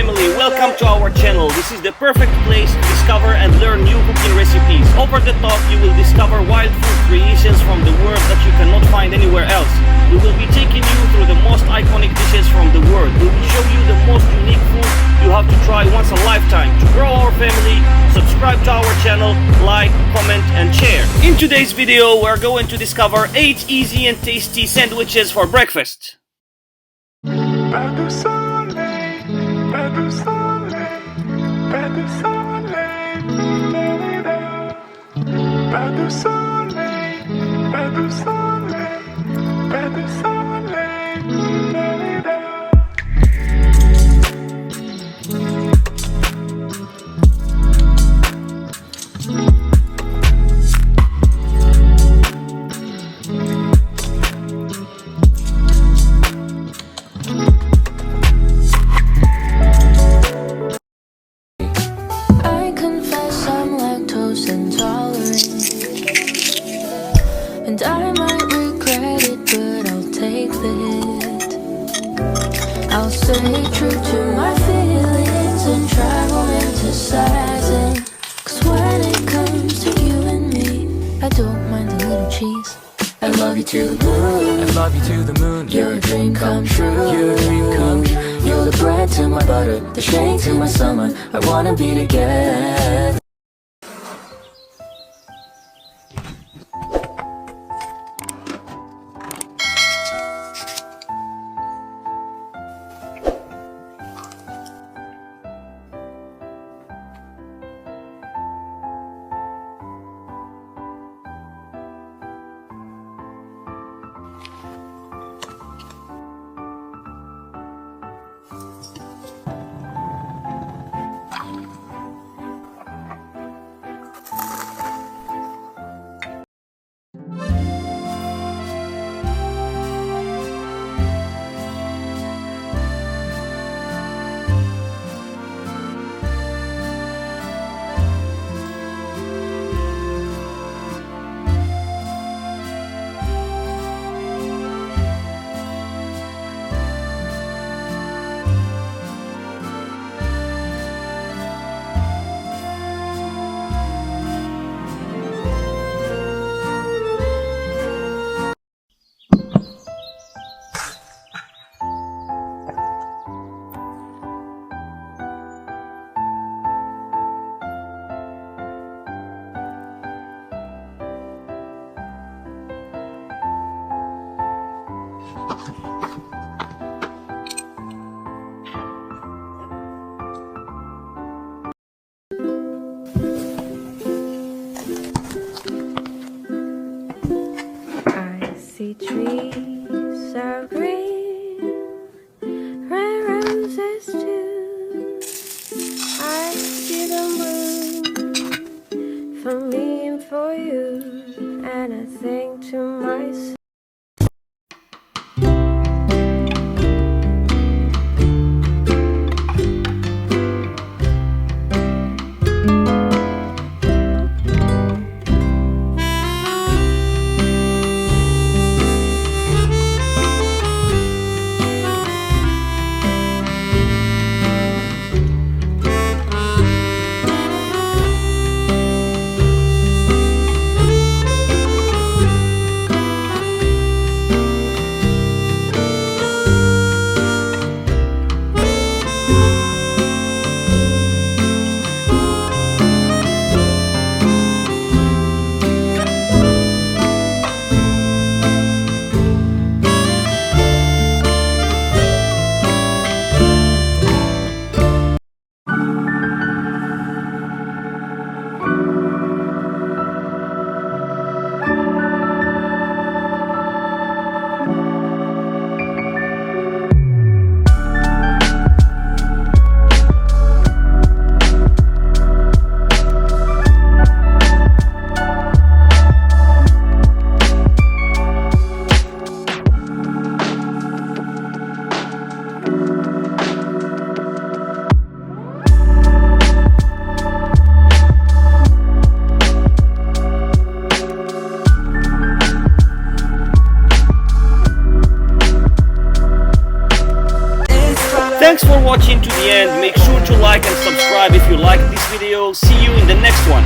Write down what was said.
family, welcome to our channel. This is the perfect place to discover and learn new cooking recipes. Over the top, you will discover wild food creations from the world that you cannot find anywhere else. We will be taking you through the most iconic dishes from the world. We will show you the most unique food you have to try once a lifetime. To grow our family, subscribe to our channel, like, comment and share. In today's video, we're going to discover 8 easy and tasty sandwiches for breakfast. Pas de soleil, pas de soleil, pas de soleil, pas de soleil, pas de soleil, pas de soleil. And I might regret it, but I'll take the hit. I'll stay true to my feelings and try romanticizing. Cause when it comes to you and me, I don't mind a little cheese. I love you to the moon, I love you to the moon. You're a dream come true, You're a dream come true. You're the bread to my butter, the shade to my summer. I wanna be together. Trees are green, red roses too. I see the moon for me and for you, and I think to myself. Thanks for watching to the end. Make sure to like and subscribe if you liked this video. See you in the next one.